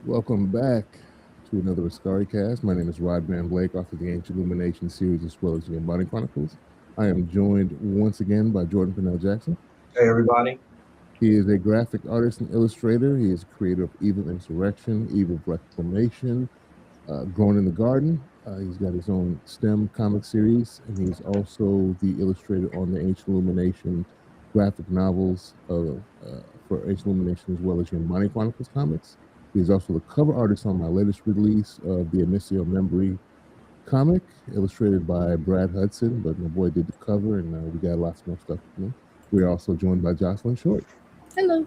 Welcome back to another Askari Cast. My name is Rod Van Blake, author of the Ancient Illumination series as well as the Embodied Chronicles. I am joined once again by Jordan Purnell Jackson. Hey everybody. He is a graphic artist and illustrator. He is creator of Evil Insurrection, Evil Reclamation, Grown in the Garden. He's got his own STEM comic series, and he's also the illustrator on the Ancient Illumination graphic novels for Ancient Illumination as well as your Embodied Chronicles comics. He's also the cover artist on my latest release of the Amicio Memory comic, illustrated by Brad Hudson, but my boy did the cover, and we got lots more stuff from him. We are also joined by Jocelyn Short. Hello.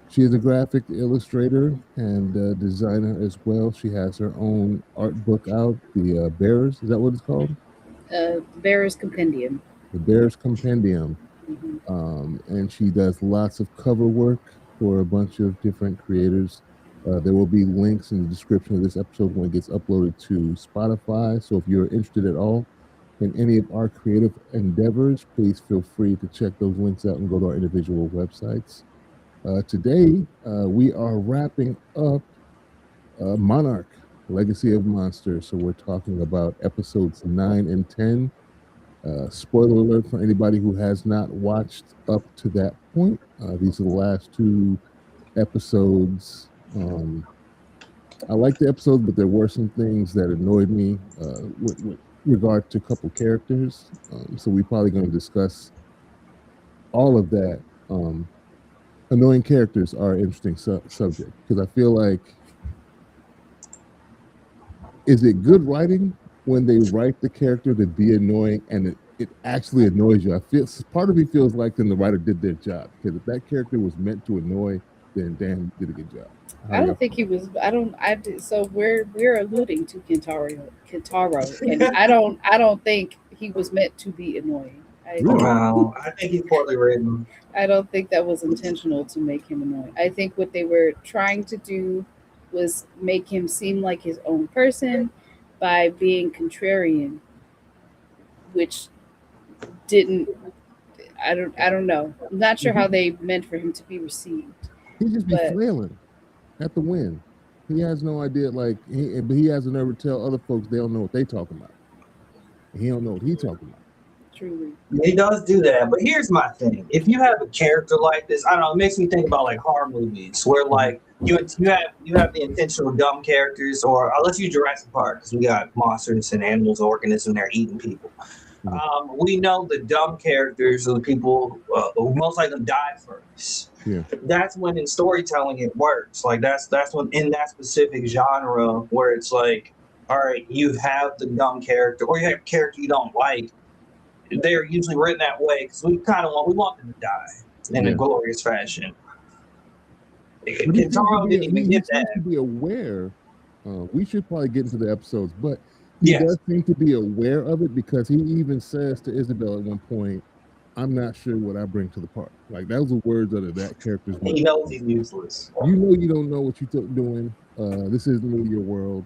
She is a graphic illustrator and designer as well. She has her own art book out, The Bearers. Is that what it's called? Bearer's Compendium. The Bearers Compendium. Mm-hmm. And she does lots of cover work for a bunch of different creators. There will be links in the description of this episode when it gets uploaded to Spotify. So if you're interested at all in any of our creative endeavors, please feel free to check those links out and go to our individual websites. Today, we are wrapping up Monarch Legacy of Monsters. So we're talking about episodes 9 and 10. Spoiler alert for anybody who has not watched up to that point. These are the last two episodes. I liked the episode, but there were some things that annoyed me with regard to a couple characters. So we're probably going to discuss all of that. Annoying characters are an interesting subject because I feel like, is it good writing when they write the character to be annoying and it actually annoys you? I feel part of me feels like then the writer did their job, because if that character was meant to annoy, then damn, did a good job. I don't think he was. I don't. I did, so we're alluding to Kentaro, and I don't think he was meant to be annoying. Wow, I think he's poorly written. I don't think that was intentional to make him annoying. I think what they were trying to do was make him seem like his own person by being contrarian, which didn't. I don't know. I'm not sure how they meant for him to be received. He just be flailing at the wind. He has no idea, but he has to never tell other folks they don't know what they talking about. He don't know what he talking about. Truly. He does do that, but here's my thing. If you have a character like this, I don't know, it makes me think about like horror movies where like you have the intentional dumb characters, or let's use Jurassic Park because we got monsters and animals, organisms, they're eating people. We know the dumb characters are the people who most likely die first. Yeah. That's when in storytelling it works. Like that's when in that specific genre where it's like, all right, you have the dumb character or you have a character you don't like. They're usually written that way because we want them to die in a glorious fashion. Kentaro didn't even get that. To be aware, we should probably get into the episodes, but he does seem to be aware of it because he even says to Isabel at one point, "I'm not sure what I bring to the party." Like those are words out of that character's mouth. He knows he's useless. You know you don't know what you're doing. This isn't really your world.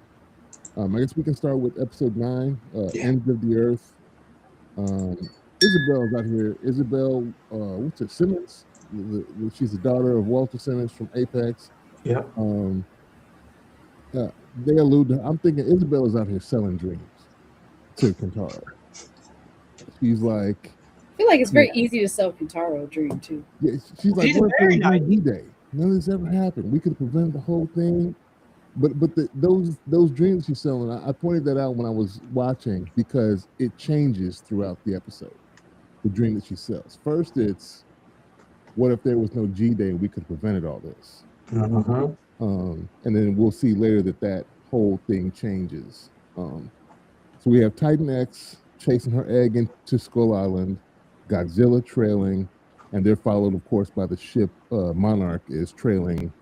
I guess we can start with episode 9, Ends of the Earth. Isabel's out here. Isabel, what's it, Simmons? She's the daughter of Walter Simmons from Apex. Yeah. They allude to, I'm thinking Isabel is out here selling dreams to Kentaro. She's like, I feel like it's very easy to sell Kentaro a dream too. Yeah, she's like, what if there was no D-Day? None of this ever happened. We could prevent the whole thing. But those dreams she's selling, I pointed that out when I was watching because it changes throughout the episode. The dream that she sells. First, it's what if there was no G-Day and we could have prevented all this? And then we'll see later that whole thing changes. So we have Titan X chasing her egg into Skull Island, Godzilla trailing, and they're followed, of course, by the ship Monarch is trailing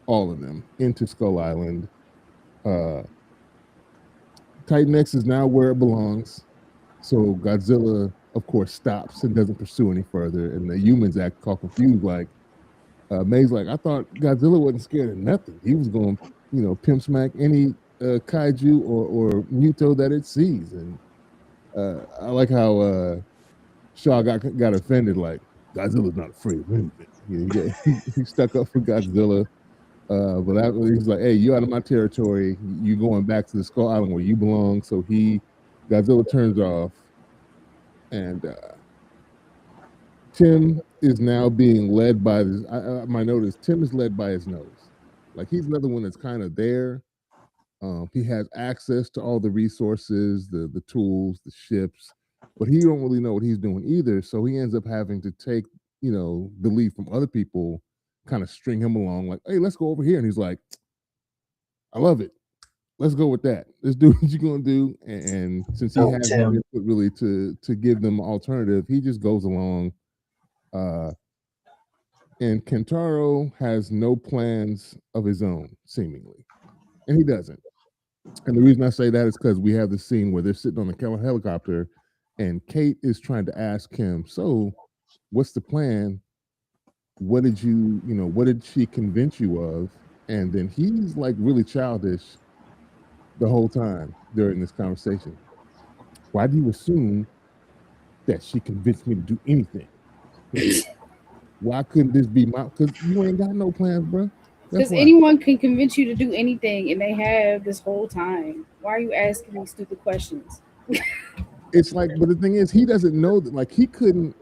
all of them into Skull Island. Titan X is now where it belongs. So Godzilla, of course, stops and doesn't pursue any further. And the humans act all confused, like, May's like, I thought Godzilla wasn't scared of nothing. He was going to, pimp smack any kaiju or Muto that it sees. And I like how Shaw got offended, like, Godzilla's not afraid of anything. He stuck up for Godzilla. But he's like, "Hey, you out of my territory. You going back to the Skull Island where you belong." So Godzilla turns off, and Tim is now being led by this. My note is Tim is led by his nose. Like he's another one that's kind of there. He has access to all the resources, the tools, the ships, but he don't really know what he's doing either. So he ends up having to take, the lead from other people, kind of string him along, like, "Hey, let's go over here." And he's like, "I love it. Let's go with that. Let's do what you're gonna do." And since he Oh, has no Tim. input really to give them an alternative, he just goes along. Uh, and Kentaro has no plans of his own, seemingly, and he doesn't. And the reason I say that is because we have this scene where they're sitting on the helicopter, and Kate is trying to ask him, "So, what's the plan? What did she convince you of?" And then he's like really childish the whole time during this conversation. "Why do you assume that she convinced me to do anything? Why couldn't this be my? Because you ain't got no plans, bro. That's Because why." anyone can convince you to do anything, and they have this whole time. Why are you asking these stupid questions? It's like, but the thing is, he doesn't know that. Like, he couldn't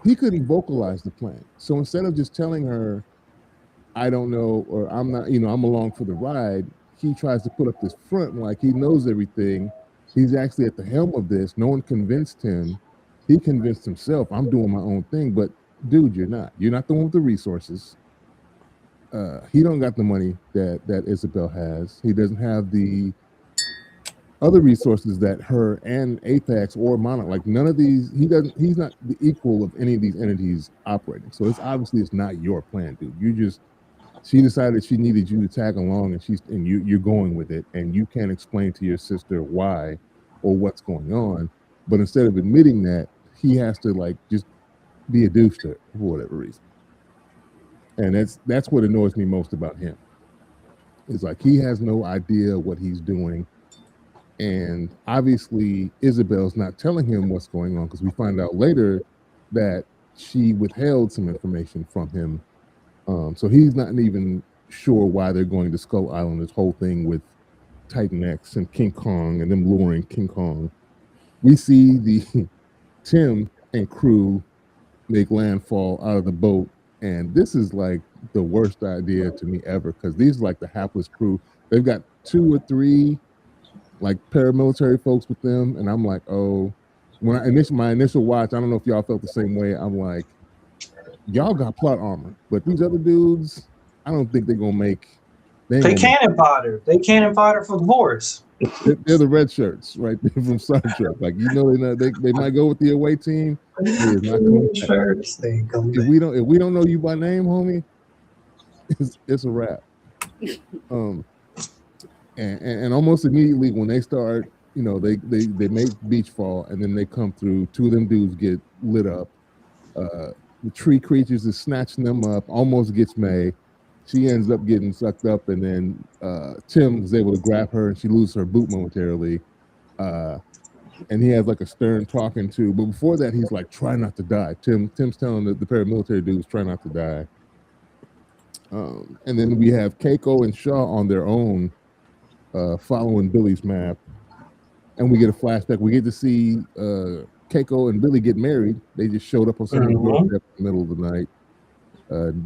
vocalize the plan. So instead of just telling her, "I don't know," or "I'm not," "I'm along for the ride," he tries to put up this front like he knows everything. He's actually at the helm of this. No one convinced him. He convinced himself, "I'm doing my own thing." But dude, you're not. You're not the one with the resources. He don't got the money that Isabel has. He doesn't have the other resources that her and Apex or Monarch, like none of these, he's not the equal of any of these entities operating. So it's not your plan, dude. She decided she needed you to tag along, and you're going with it, and you can't explain to your sister why or what's going on. But instead of admitting that, he has to like just be a douche to her for whatever reason. And that's what annoys me most about him. Is like he has no idea what he's doing. And obviously, Isabel's not telling him what's going on because we find out later that she withheld some information from him. So he's not even sure why they're going to Skull Island. This whole thing with Titan X and King Kong and them luring King Kong. We see the Tim and crew make landfall out of the boat, and this is like the worst idea to me ever because these are like the hapless crew. They've got 2 or 3 like paramilitary folks with them, and I'm like, oh, my initial watch, I don't know if y'all felt the same way. I'm like, y'all got plot armor, but these other dudes, I don't think they're gonna make. They cannon fodder. They cannon fodder for the horse. They're the red shirts, right there from Star Trek. Like they might go with the away team. They is not coming back. Shirts. They come If we don't know you by name, homie, it's a wrap. And almost immediately when they start, they make beach fall, and then they come through. 2 of them dudes get lit up. The tree creatures is snatching them up, almost gets May. She ends up getting sucked up, and then Tim is able to grab her, and she loses her boot momentarily. And he has like a stern talking to, but before that, he's like, "Try not to die." Tim's telling the paramilitary dudes, "Try not to die." And then we have Keiko and Shaw on their own, following Billy's map, and we get a flashback. We get to see Keiko and Billy get married. They just showed up on someone's doorstep in the middle of the night,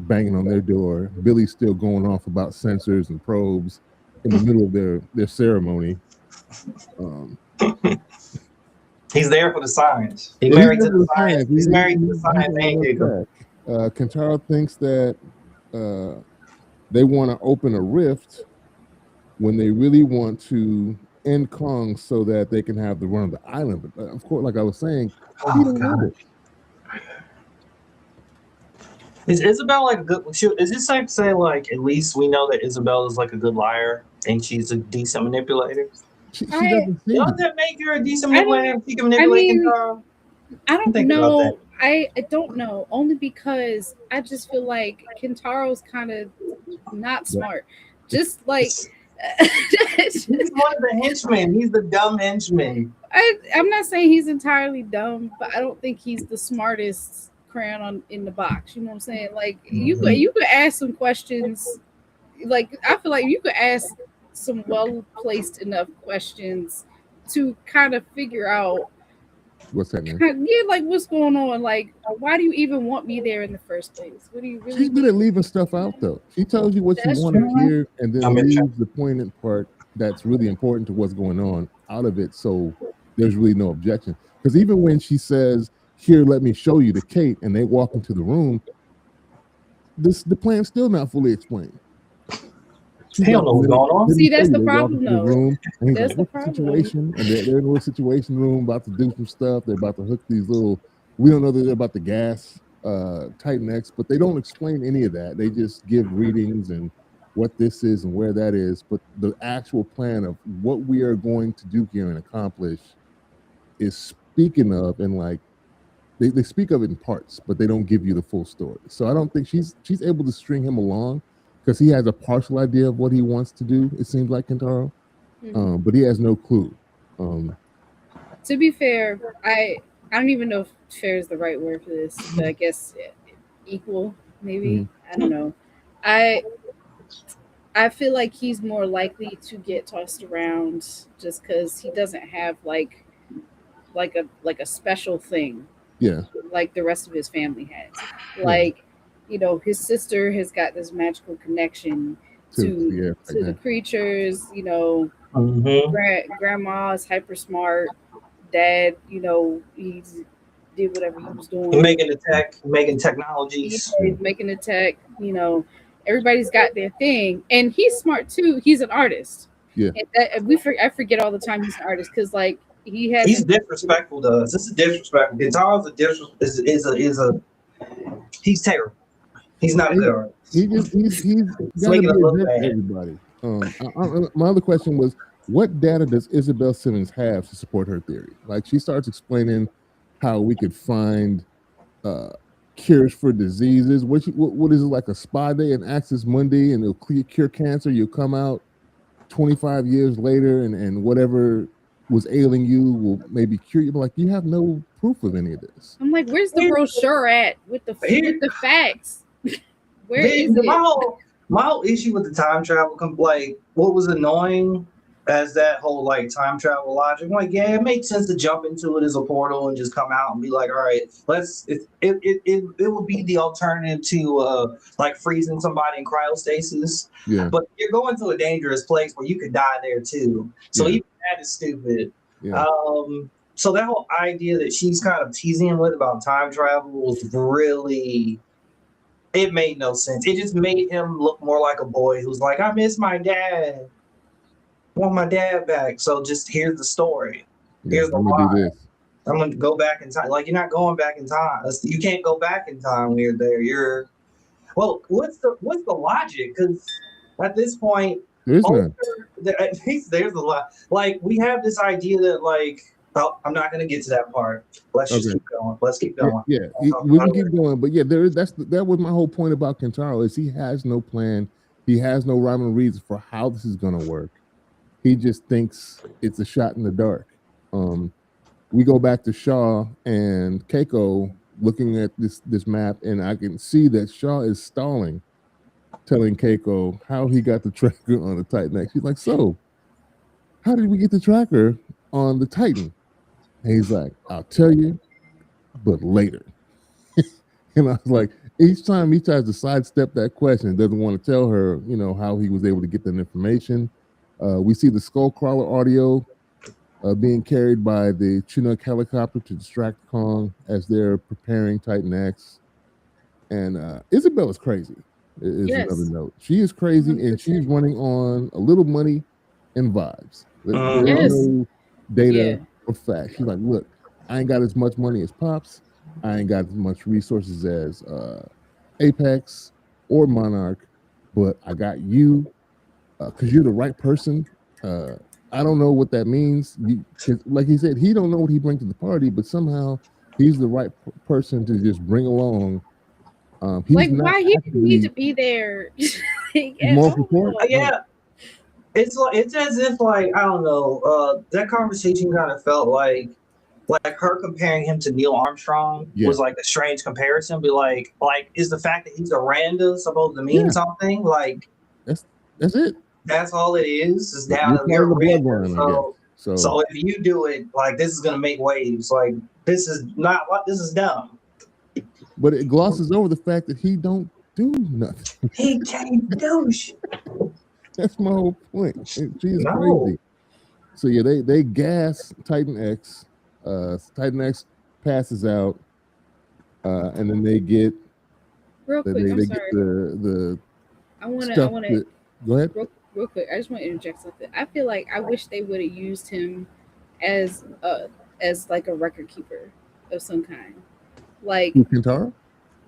banging on their door. Billy's still going off about sensors and probes in the middle of their ceremony. He's there for the science. He's married to the science. He's married to the science. Kentaro thinks that they want to open a rift when they really want to end Kong so that they can have the run of the island. But of course, like I was saying, he don't want it. Is Isabel like a good? Is it safe to say like at least we know that Isabel is like a good liar and she's a decent manipulator? She doesn't seem Does that make her a decent manipulator? She can manipulate Kentaro? I don't know. I don't know. Only because I just feel like Kentaro's kind of not smart. Just like he's one of the henchmen. He's the dumb henchman. I'm not saying he's entirely dumb, but I don't think he's the smartest crayon in the box. You know what I'm saying? Like you could ask some questions like I feel like you could ask some well placed enough questions to kind of figure out, What's happening? yeah, like what's going on. Like, why do you even want me there in the first place? What do you really She's good need? at leaving stuff out, though. She tells you what she That's wanted to true. hear, and then I'm interested. leaves the poignant part that's really important to what's going on out of it. So there's really no objection. Because even when she says, "Here, let me show you," to Kate, and they walk into the room, the plan's still not fully explained. She's He don't like, know what's going on. let me See, show that's you. the They walk problem, into the though. room, and he's That's like, the "What's the problem. situation?" And they're in a little situation room, about to do some stuff. They're about to hook these little. We don't know that they're about to gas Titan X, but they don't explain any of that. They just give readings and what this is and where that is. But the actual plan of what we are going to do here and accomplish is speaking of, and like they speak of it in parts, but they don't give you the full story. So I don't think she's able to string him along because he has a partial idea of what he wants to do. It seems like Kentaro, but he has no clue. To be fair, I don't even know if fair is the right word for this, but I guess equal, maybe. I don't know. I I feel like he's more likely to get tossed around just because he doesn't have like a special thing Yeah, like the rest of his family has. yeah, Like, his sister has got this magical connection yeah, to the right creatures. Mm-hmm. Grandma's hyper smart. Dad, he's did whatever he was doing. Making He's technologies. making a tech. Everybody's got their thing, and he's smart too. He's an artist. Yeah. And I forget all the time he's an artist because like he He's hasn't. disrespectful to us. This is disrespectful. Guitar's a he's terrible. He's not a good artist. He's It's got to be making us a look jerk to bad. everybody. My other question was, what data does Isabel Simmons have to support her theory? Like she starts explaining how we could find uh, cures for diseases. What is it, like a spa day and Access Monday, and it'll cure cancer? You'll come out 25 years later, and whatever was ailing you will maybe cure you. But like you have no proof of any of this. I'm like, where's the brochure at with the facts? Where is it? My whole issue with the time travel, like what was annoying as that whole like time travel logic. I'm like, yeah, it makes sense to jump into it as a portal and just come out and be like, all right, it would be the alternative to like freezing somebody in cryostasis. Yeah. But you're going to a dangerous place where you could die there too. So Yeah. even that is stupid. Yeah. So that whole idea that she's kind of teasing him with about time travel was really, it made no sense. It just made him look more like a boy who's like, I miss my dad. I want my dad back. So just here's the story. Here's the I'm lie. gonna do this. I'm gonna go back in time. Like you're not going back in time. You can't go back in time when you're there. What's the logic? Because at this point, There's none. there's a lot. Like we have this idea that like, oh, I'm not gonna get to that part. Let's just keep going. Let's keep going. Yeah, we can keep going, but yeah, that was my whole point about Kentaro is he has no plan, he has no rhyme or reason for how this is gonna work. He just thinks it's a shot in the dark. We go back to Shaw and Keiko looking at this map, and I can see that Shaw is stalling, telling Keiko how he got the tracker on the Titan X. She's like, so how did we get the tracker on the Titan? And he's like, I'll tell you, but later. And I was like, each time he tries to sidestep that question, doesn't want to tell her, how he was able to get that information. We see the Skullcrawler audio being carried by the Chinook helicopter to distract Kong as they're preparing Titan X. And Isabel is crazy, is another note. She is crazy, 100%. And she's running on a little money and vibes. There's no data or fact. She's like, look, I ain't got as much money as Pops. I ain't got as much resources as Apex or Monarch, but I got you because you're the right person. I don't know what that means. Like he said, he don't know what he brings to the party, but somehow he's the right person to just bring along. Like why he didn't need to be there. More support? Yeah. It's as if like I don't know. That conversation kind of felt like her comparing him to Neil Armstrong was like a strange comparison. Be like is the fact that he's a Randa supposed to mean something? Like That's it. That's all it is. It's down You're to part of the your bloodline, I guess. So if you do it, like this is gonna make waves. Like this is not what this is dumb. But it glosses over the fact that he don't do nothing. He can't do shit. That's my whole point. She's No. crazy. So yeah, they gas Titan X. Titan X passes out, and then they get Real quick, I'm they sorry. get the I want stuff. to. Go ahead. Real quick, I just want to interject something. I feel like I wish they would have used him as like a record keeper of some kind. Like Kintaro?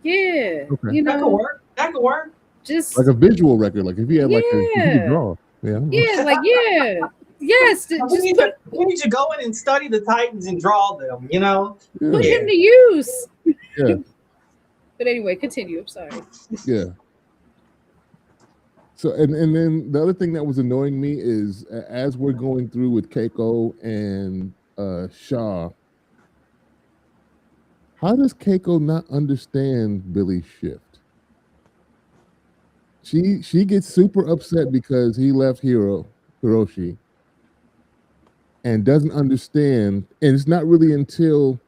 Yeah, Okay. you That could know, work. That could work. just Like a visual record. Like if you had like a Yeah. draw. Yeah. yeah, like yeah, yes, We just need, put we need to go in and study the Titans and draw them. You know. put Yeah. him to use. Yeah. But anyway, continue. I'm sorry. Yeah. So and then the other thing that was annoying me is as we're going through with Keiko and Shaw, how does Keiko not understand Billy's shift? She gets super upset because he left Hiroshi and doesn't understand, and it's not really until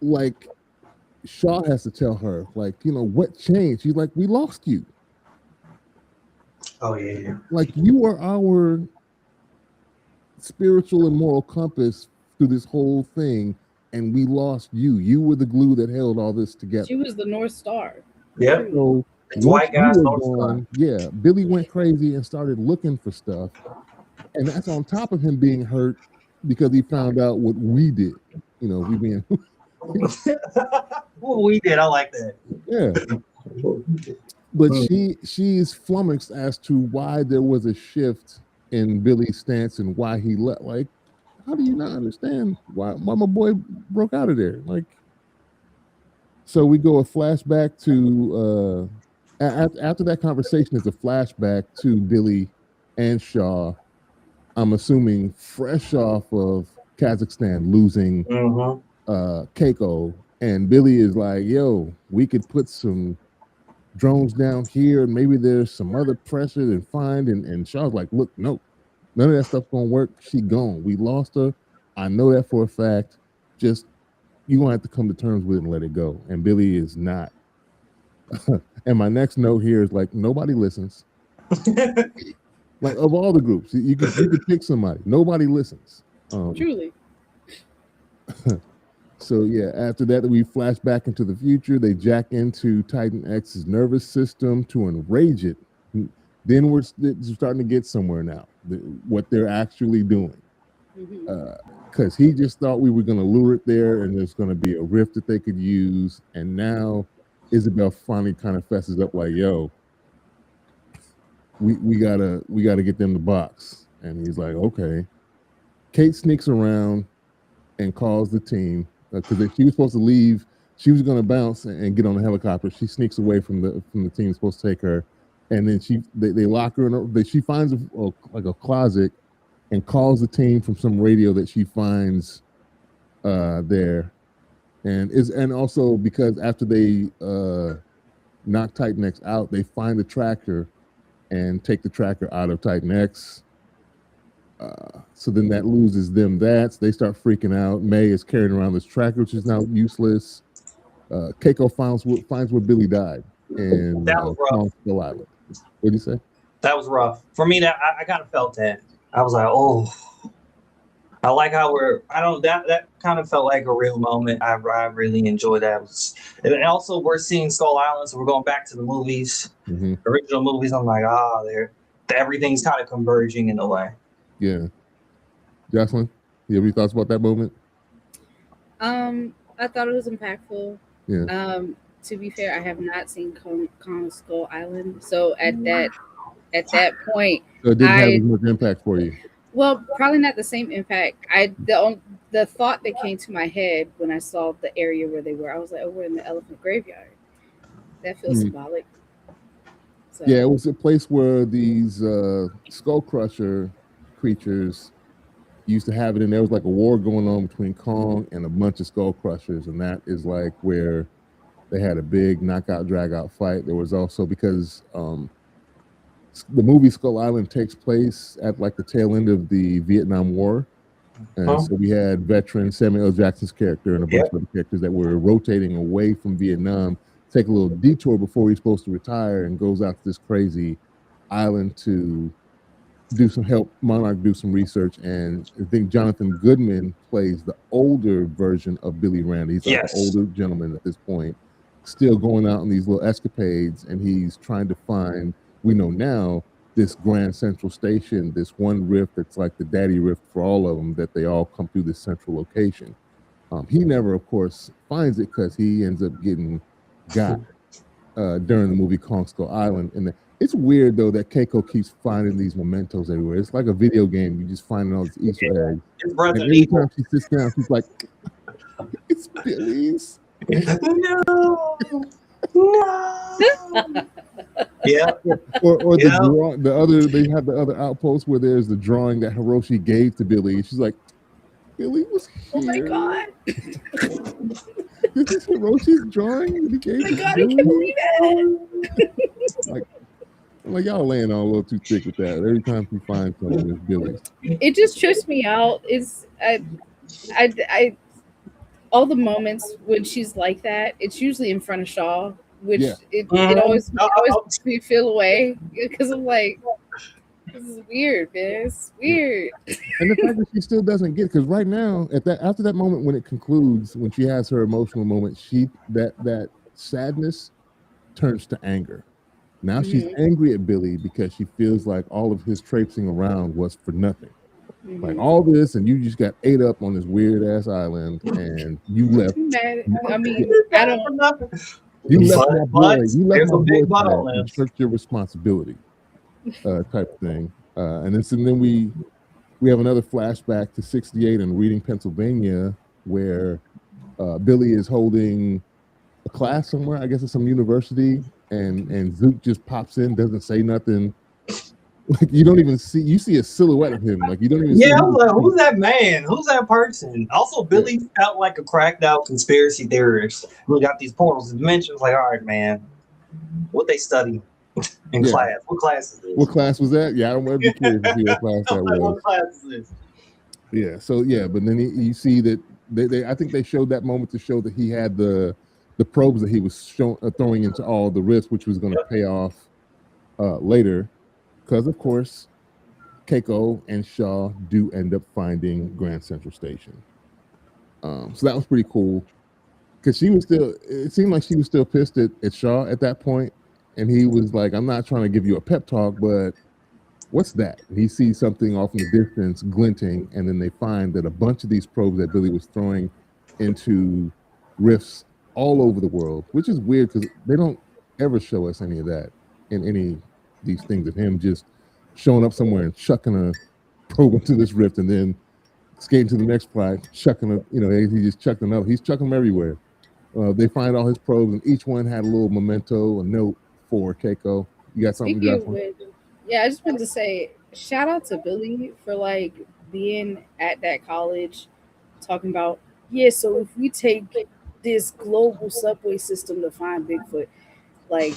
like Shaw has to tell her, like, you know, what changed? She's like, we lost you. Oh yeah. Like you are our spiritual and moral compass through this whole thing, and we lost you. You were the glue that held all this together. She was the North Star. Yep. So White once guys you were North Star. gone, yeah, Billy went crazy and started looking for stuff, and that's on top of him being hurt because he found out what we did. You know, we being What we did, I like that. yeah. But she's flummoxed as to why there was a shift in Billy's stance and why he left. Like, how do you not understand why my boy broke out of there? Like, so we go a flashback to after that conversation is a flashback to Billy and Shaw. I'm assuming fresh off of Kazakhstan losing Keiko, and Billy is like, "Yo, we could put some drones down here, and maybe there's some other pressure to find." And Shaw's like, "Look, no, none of that stuff's gonna work. She gone. We lost her. I know that for a fact. Just you're gonna have to come to terms with it and let it go." And Billy is not. And my next note here is like, nobody listens. Like of all the groups, you could pick somebody. Nobody listens. Truly. So yeah, after that we flash back into the future. They jack into Titan X's nervous system to enrage it. Then we're starting to get somewhere now. What they're actually doing, because he just thought we were going to lure it there, and there's going to be a rift that they could use. And now Isabel finally kind of fesses up, like, "Yo, we gotta get them the box." And he's like, "Okay." Kate sneaks around and calls the team because she was supposed to leave. She was going to bounce and get on the helicopter. She sneaks away from the team supposed to take her, and then they lock her in. She finds a closet and calls the team from some radio that she finds there, and also because after they knock Titan X out, they find the tracker and take the tracker out of Titan X. So then that loses them. They start freaking out. May is carrying around this tracker, which is now useless. Keiko finds where Billy died, and that was rough. Skull Island. What did you say? That was rough for me. That I kind of felt that. I was like, oh, I like how that kind of felt like a real moment. I really enjoyed that. And also we're seeing Skull Island, so we're going back to the movies, original movies. I'm like, everything's kind of converging in a way. Yeah. Jocelyn, you have any thoughts about that moment? I thought it was impactful. Yeah. To be fair, I have not seen Kong Skull Island, so at that point, So it didn't have as much impact for you. Well, probably not the same impact. The thought that came to my head when I saw the area where they were, I was like, "Oh, we're in the elephant graveyard." That feels symbolic. So. Yeah, it was a place where these skull crusher creatures used to have it, and there was like a war going on between Kong and a bunch of skull crushers, and that is like where they had a big knockout drag out fight. There was also because the movie Skull Island takes place at like the tail end of the Vietnam War. And so we had veteran Samuel L. Jackson's character and a bunch of other characters that were rotating away from Vietnam, take a little detour before he's supposed to retire, and goes out to this crazy island to help Monarch do some research. And I think Jonathan Goodman plays the older version of Billy Rand. He's like an older gentleman at this point, still going out on these little escapades, and he's trying to find, we know now, this Grand Central Station, this one rift that's like the daddy rift for all of them, that they all come through this central location. He never, of course, finds it because he ends up getting got during the movie Kong Skull Island. And it's weird, though, that Keiko keeps finding these mementos everywhere. It's like a video game. You just finding all these Easter eggs. And every time she sits down, she's like, it's Billy's. No. Yeah. Or the other, they have the other outpost where there's the drawing that Hiroshi gave to Billy. She's like, Billy was here. Oh my god. This is Hiroshi's drawing. He gave Oh my god, I can't believe it. like y'all laying on a little too thick with that. Every time she finds something, it's Billy. It just trips me out. It's I all the moments when she's like that, it's usually in front of Shaw, which it always makes me feel away because I'm like, this is weird, man. It's weird. And the fact that she still doesn't get, because right now, after that moment when it concludes, when she has her emotional moment, that sadness turns to anger. Now she's angry at Billy because she feels like all of his traipsing around was for nothing. Like all this, and you just got ate up on this weird ass island, and you left. I mean, I don't. You left my boy. You left my boy. You shirked your responsibility, type thing. And then we have another flashback to '68 in Reading, Pennsylvania, where Billy is holding a class somewhere. I guess it's some university, and Zook just pops in, doesn't say nothing. Like you don't even see, you see a silhouette of him. Like you don't even see. I was like, who's that man? Who's that person? Also, Billy felt like a cracked out conspiracy theorist. We got these portals and dimensions. Like, all right, man, what they study in class? What class is this? What class was that? Yeah, I don't want to be curious to see what class that was. What class is this? Yeah. So but then you see that I think they showed that moment to show that he had the probes that he was throwing into all the rifts, which was going to pay off later. Because, of course, Keiko and Shaw do end up finding Grand Central Station. So that was pretty cool. Because it seemed like she was still pissed at Shaw at that point. And he was like, I'm not trying to give you a pep talk, but what's that? And he sees something off in the distance glinting. And then they find that a bunch of these probes that Billy was throwing into rifts all over the world, which is weird because they don't ever show us any of that in any these things of him just showing up somewhere and chucking a probe into this rift and then skating to the next flight, chucking he just chucked another. He's chucking them everywhere. They find all his probes, and each one had a little memento, a note for Keiko. You got something? Yeah, I just wanted to say shout out to Billy for like being at that college, talking about so if we take this global subway system to find Bigfoot. Like,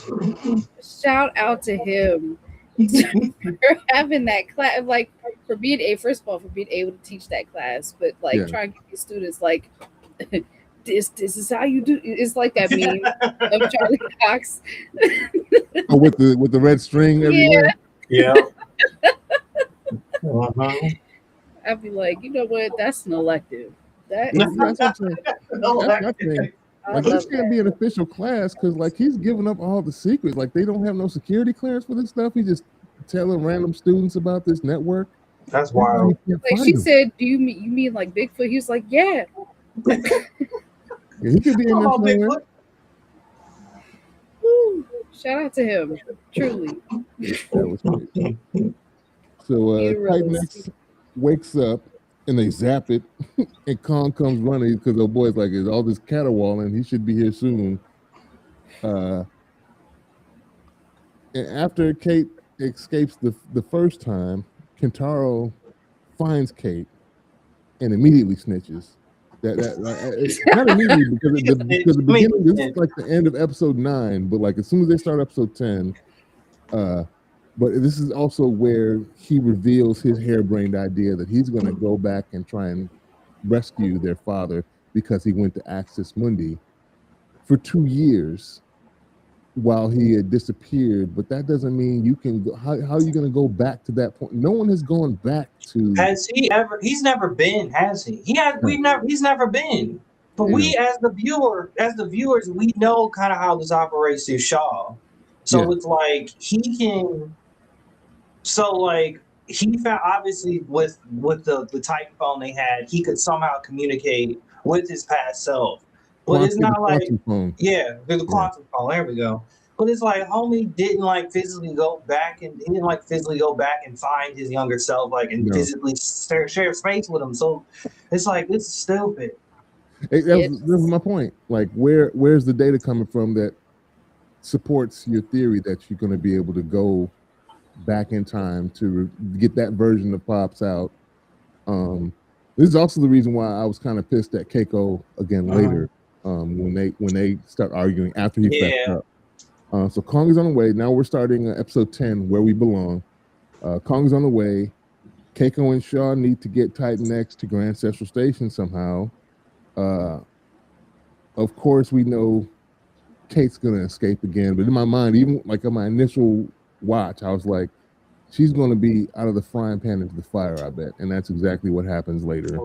shout out to him for having that class, like for being first of all, for being able to teach that class, but like trying to get these students like this is how you do. It's like that meme of Charlie Cox. With the red string everywhere. Yeah. I'd be like, you know what? That's an elective. That's my thing. Like this can't be an official class because like he's giving up all the secrets. Like they don't have no security clearance for this stuff. He's just telling random students about this network. That's wild. Like she said, do you mean like Bigfoot? He was like, yeah. He could be in there somewhere. Shout out to him, truly. That was great. So Titan X wakes up and they zap it, and Kong comes running because the boy's like, "Is all this caterwauling? He should be here soon." And after Kate escapes the first time, Kentaro finds Kate and immediately snitches. Not immediately because the beginning, this is like the end of episode 9, but like as soon as they start episode 10, But this is also where he reveals his harebrained idea that he's going to go back and try and rescue their father because he went to Axis Mundi for 2 years while he had disappeared. But that doesn't mean you can go. How are you going to go back to that point? No one has gone back to. Has he ever? He's never been, has he? He has. We never. He's never been. But we, as the viewers, we know kind of how this operates through Shaw. So it's like he can. So like he found, obviously with the Titan phone they had, he could somehow communicate with his past self. But it's not like the quantum phone. There we go. But it's like homie didn't like physically go back and find his younger self and physically share space with him. So it's like, this is stupid. That was my point. Like where's the data coming from that supports your theory that you're going to be able to go back in time to get that version of Pops out? This is also the reason why I was kind of pissed at Keiko again later. When they start arguing after he fessed up. So Kong is on the way. Now we're starting episode 10, Where We Belong. Kong is on the way. Keiko and Shaw need to get Titan X to Grand Central Station somehow. Of course, we know Kate's gonna escape again, but in my mind, even like on my initial watch, I was like, she's gonna be out of the frying pan into the fire, I bet. And that's exactly what happens later.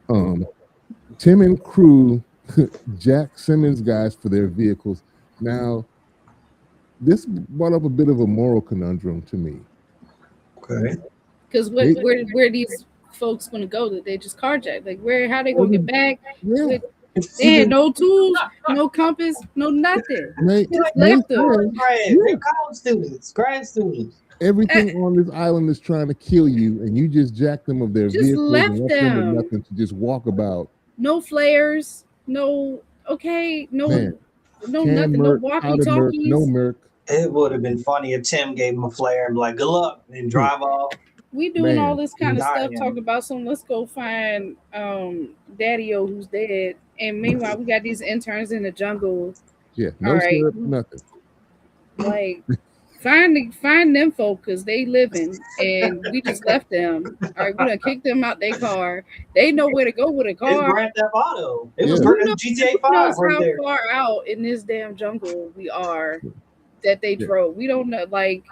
Tim and crew Jack Simmons guys for their vehicles. Now, this brought up a bit of a moral conundrum to me. Okay. Because where these folks going to go? That they just carjacked? Like how they going to get back? Yeah. They had no tools, no compass, no nothing. Left them. College students, grad students. Everything on this island is trying to kill you, and you just jacked them of their vehicles and left them with nothing to just walk about. No flares, no nothing, no walkie-talkies. No Merc. It would have been funny if Tim gave him a flare and be like, good luck, and drive off. We doing all this kind of stuff, talking about let's go find Daddy-O who's dead. And meanwhile, we got these interns in the jungle. Yeah, no syrup, nothing. Like, find them folk because they living, and we just left them. All right, we done kicked them out their car. They know where to go with a car. It's Grand Theft Auto. It was GTA 5 right there. How far out in this damn jungle we are that they drove. We don't know, like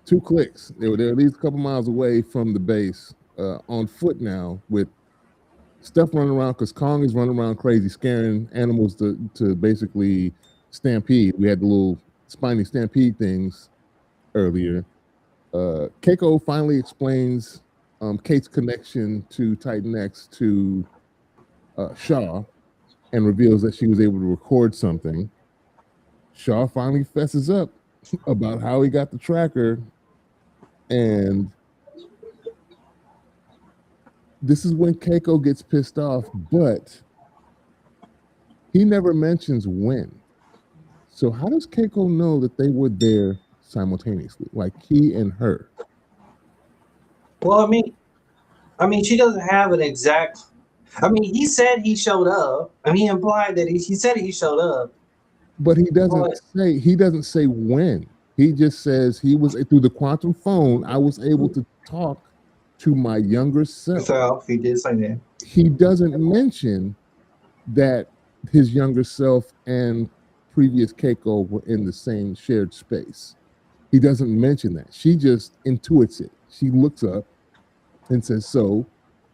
2 clicks. They're at least a couple miles away from the base, on foot now with stuff running around because Kong is running around crazy, scaring animals to basically stampede. We had the little spiny stampede things earlier. Keiko finally explains Kate's connection to Titan X to Shaw and reveals that she was able to record something. Shaw finally fesses up about how he got the tracker, and this is when Keiko gets pissed off, but he never mentions when. So how does Keiko know that they were there simultaneously, like he and her? Well, I mean, she doesn't have an exact. I mean, he said he showed up. I mean, he implied that he said he showed up, but he doesn't say. He doesn't say when. He just says he was through the quantum phone. I was able to talk to my younger self. He did say that. He doesn't mention that his younger self and previous Keiko were in the same shared space. He doesn't mention that. She just intuits it. She looks up and says, "So,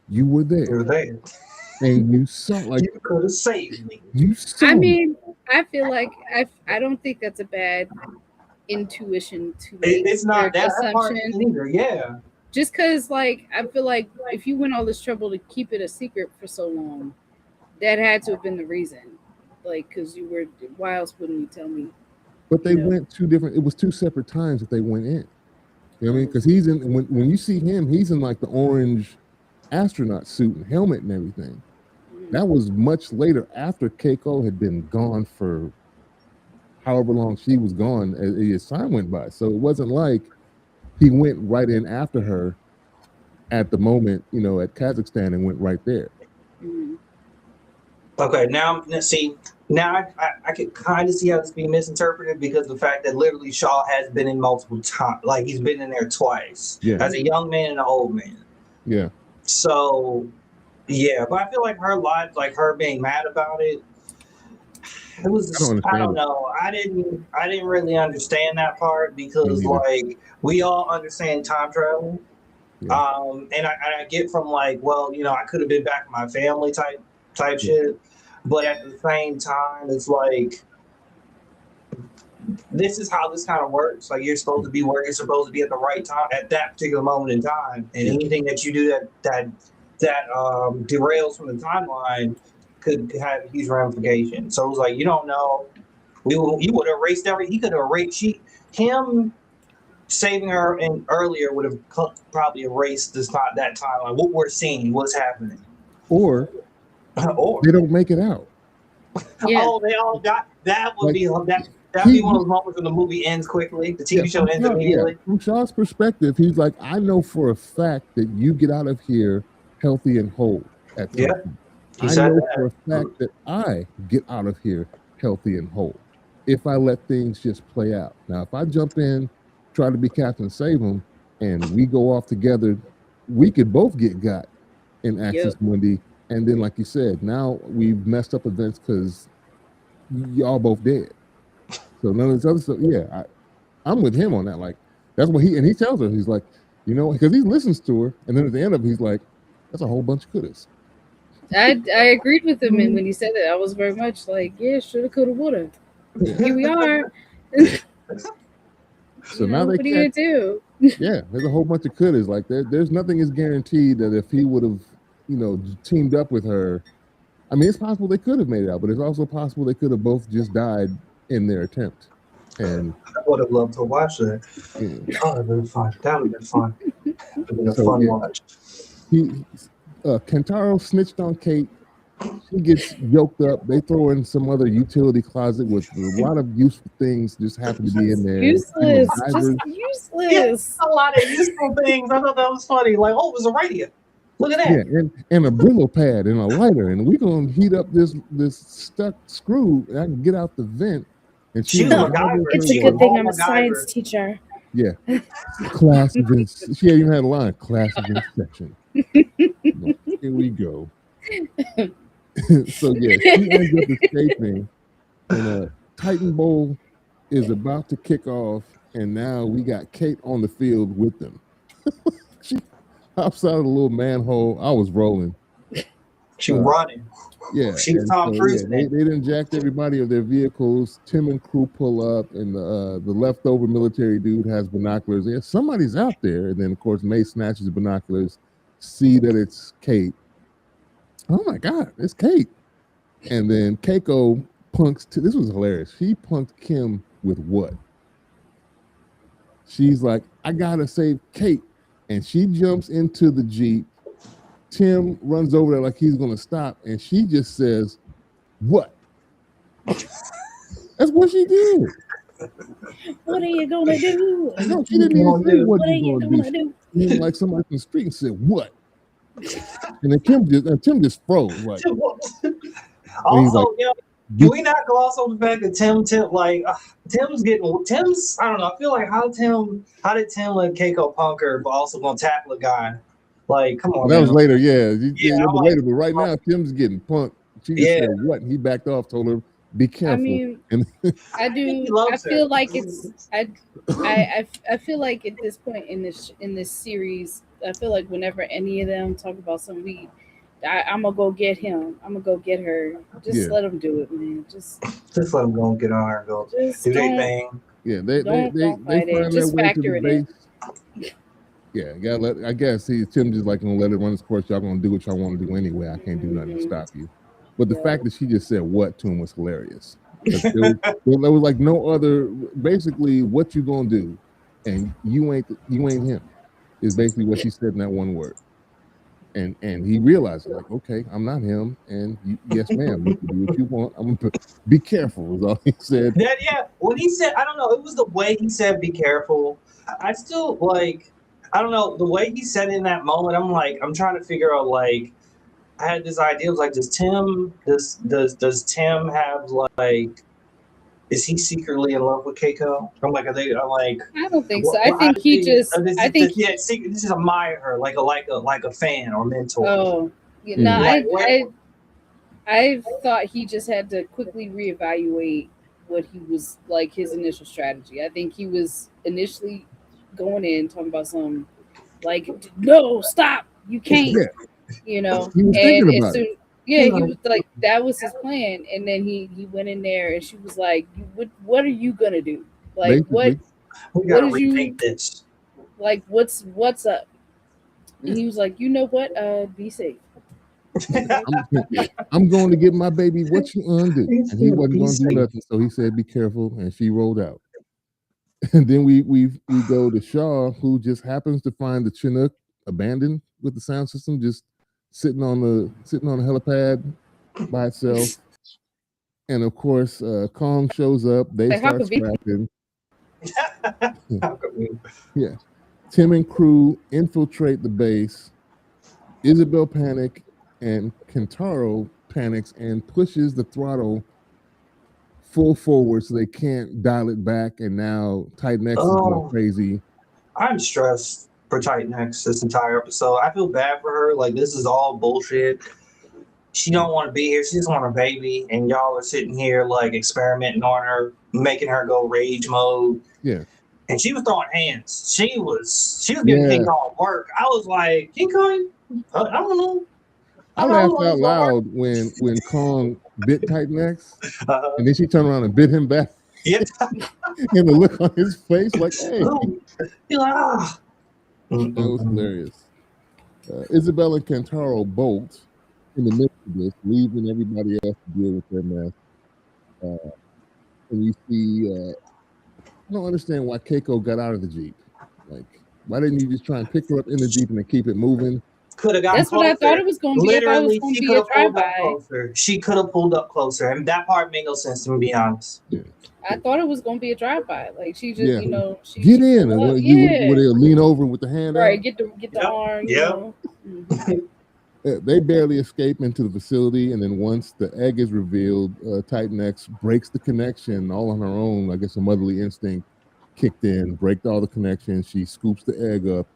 you were there. You were there, and you saw like you could have saved me." You saw. I mean, I feel like I don't think that's a bad intuition to make. It's not that assumption either. Yeah. Just because, like, I feel like if you went all this trouble to keep it a secret for so long, that had to have been the reason. Like, because you were, why else wouldn't you tell me? But they went 2 different, it was 2 separate times that they went in. You know what I mean? Because he's in, when you see him, he's in like the orange astronaut suit and helmet and everything. That was much later after Keiko had been gone for however long she was gone as time went by. So it wasn't like he went right in after her at the moment, at Kazakhstan and went right there. Okay, now I could kind of see how this being misinterpreted because the fact that literally Shaw has been in multiple times, like he's been in there twice Yeah. as a young man and an old man. Yeah. So yeah, but I feel like her life, like her being mad about it, it was I don't I understand don't it. know. I didn't really understand that part Me because neither. like we all understand time travel. Yeah. And I get from like, well, I could have been back with my family type Yeah. shit. But at the same time, it's like this is how this kind of works. Like you're supposed to be where you're supposed to be at the right time at that particular moment in time. And Yeah. anything that you do that derails from the timeline could have huge ramifications. So it was like you don't know. He would have erased he could have erased him saving her and earlier would have probably erased that timeline. What we're seeing, what's happening. Or Or they don't make it out. Yeah. they all got that would Like, be that'd be one of those moments when the movie ends quickly. The TV show ends immediately. From Shaw's perspective, he's like, I know for a fact that you get out of here healthy and whole at some Yeah, point. he I said know that. for a fact that I get out of here healthy and whole if I let things just play out. Now, if I jump in, try to be Captain Save him, and we go off together, we could both get got in Access Monday. And then, like you said, now we've messed up events because y'all both dead. So none of this other stuff. Yeah, I'm with him on that. Like that's what he tells her. He's like, because he listens to her, and then at the end of it, he's like, that's a whole bunch of couldas. I agreed with him, and when he said that, I was very much like, yeah, shoulda, coulda, woulda. Here we are. So now they what are you gonna do? Yeah, there's a whole bunch of couldas. Like there's nothing is guaranteed that if he would have, teamed up with her. I mean, it's possible they could have made it out, but it's also possible they could have both just died in their attempt. And I would have loved to watch that. Yeah. Oh, that would have been fun. That would have been fun. It would have been a So, fun yeah. watch. Kentaro snitched on Kate. She gets yoked up. They throw in some other utility closet with a lot of useful things just happen to be in there. Useless, Divers. just useless. A lot of useful things. I thought that was funny. Like, oh, it was a radio. Look at that. Yeah, and a Brillo pad and a lighter, and we're gonna heat up this stuck screw, and I can get out the vent. And She was a MacGyver. It's a She good was thing all I'm a MacGyver. science teacher. Yeah, class of she even had a line, class of inspection. Here we go. So yeah, she ends up escaping, and Titan Bowl is about to kick off, and now we got Kate on the field with them. She hops out of the little manhole. I was rolling. She was running. Yeah, She was Tom Cruise. They done jacked everybody of their vehicles. Tim and crew pull up, and the leftover military dude has binoculars. Yeah, somebody's out there. And then of course May snatches the binoculars, see that it's Kate. Oh my God, it's Kate. And then Keiko punks. This was hilarious. She punked Kim with what? She's like, I gotta save Kate, and she jumps into the Jeep. Tim runs over there like he's gonna stop, and she just says, "What?" That's what she did. What are you gonna do? No, she didn't even say what are you gonna do? She like somebody from the street and said, "What?" And then Tim just froze. Like, also, do we not gloss over the fact that Tim's I don't know. I feel like how did Tim let Keiko punk her, but also gonna tackle a guy? Like, come on. That was later, yeah. Later, but right like, now Tim's getting punked. She just said what? And he backed off, told her, "Be careful." I mean, and I feel like it's. I feel like at this point in this series, I feel like whenever any of them talk about something, I'm gonna go get him. I'm gonna go get her. Just let them do it, man. Just let them go and get on her and go do their thing. Yeah, they find their way to the base. Yeah, I guess Tim just like gonna let it run its course. Y'all gonna do what y'all want to do anyway. I can't do nothing to stop you. But the fact that she just said what to him was hilarious. There was like no other. Basically, what you gonna do, and you ain't him, is basically what she said in that one word. And he realized, like, okay, I'm not him, and yes, ma'am, you can do what you want. I'm gonna be careful. Was all he said. When he said, I don't know, it was the way he said, "Be careful." I still like. I don't know, the way he said it in that moment, I'm trying to figure out, like, I had this idea. It was like, does Tim have like, is he secretly in love with Keiko? I'm like, I don't think so. what, I how think did he they, just. I think. yeah, this is admire her like a fan or mentor. Oh, yeah, no. Yeah. Like what? I thought he just had to quickly reevaluate what he was like his initial strategy. I think he was initially going in talking about some like no, stop, you can't, Yeah, you know. he was thinking And as about it. soon he was like that was his plan, and then he went in there, and she was like, what are you gonna do? Like Basically, We what gotta is you rethink this. like? What's up? yeah. And he was like, you know what? Be safe. I'm going to give my baby what you undo, He's and he gonna wasn't be going to do safe. nothing. So he said, "Be careful," and she rolled out. And then we go to Shaw, who just happens to find the Chinook abandoned with the sound system, just sitting on the helipad by itself. And of course, Kong shows up. They Like, how start could be? scrapping. How could we? Yeah, Tim and crew infiltrate the base. Isabel panic, and Kentaro panics and pushes the throttle full forward so they can't dial it back. And now Titan X is going Oh, crazy. I'm stressed for Titan X this entire episode. I feel bad for her. Like this is all bullshit. She don't want to be here. She just want a baby, and y'all are sitting here like experimenting on her, making her go rage mode. Yeah. And she was throwing hands. She was giving Yeah. King Kong work. I was like, King Kong, I don't know. I don't know laughed how out this gonna work. loud when Kong bit Titan X, Uh, and then she turned around and bit him back. yeah. And the look on his face, like, hey, You're like, ah. that was hilarious. Isabel and Kentaro bolt in the midst of this, leaving everybody else to deal with their mess. And you see, I don't understand why Keiko got out of the Jeep. Like, why didn't you just try and pick her up in the Jeep and then keep it moving? Could have got That's closer. what I thought it was going to be. I thought it was Literally, going to she be could a have pulled up drive-by. closer. She could have pulled up closer, and that part made no sense to me, to be honest. Yeah. I thought it was going to be a drive-by. Like she just, Yeah. you know, she Get in, and pulled up. where they lean over with the hand Right, out. get the Yep. arm. You Yep. know. Mhm. They barely escape into the facility, and then once the egg is revealed, Titan X breaks the connection all on her own. I guess a motherly instinct kicked in, breaked all the connections. She scoops the egg up,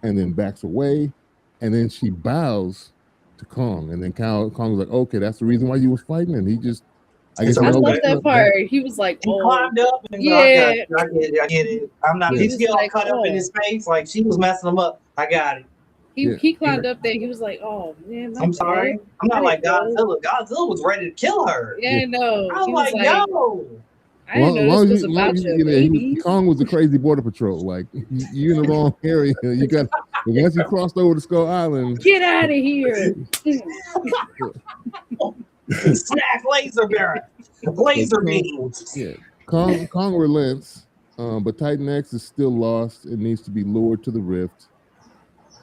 and then backs away, and then she bows to Kong, and then Kong's like, "Okay, that's the reason why you was fighting," and he just, I guess, I I he love knows that part. He was like, He "Oh, climbed up and yeah." I get it. I'm not. Yeah. He's He was all like, cut up in oh. his face, like she was messing him up. I got it. He climbed up there. He was like, "Oh man, my I'm sorry. bad." I'm not like I didn't know. Godzilla. Godzilla was ready to kill her. Yeah, no. I was He like, yo. I didn't know this was about your babies. Kong was a crazy border patrol. Like you in the wrong area. You got once you crossed over to Skull Island. Get out of here! Snack laser beams. Yeah, Kong relents, but Titan X is still lost. It needs to be lured to the rift.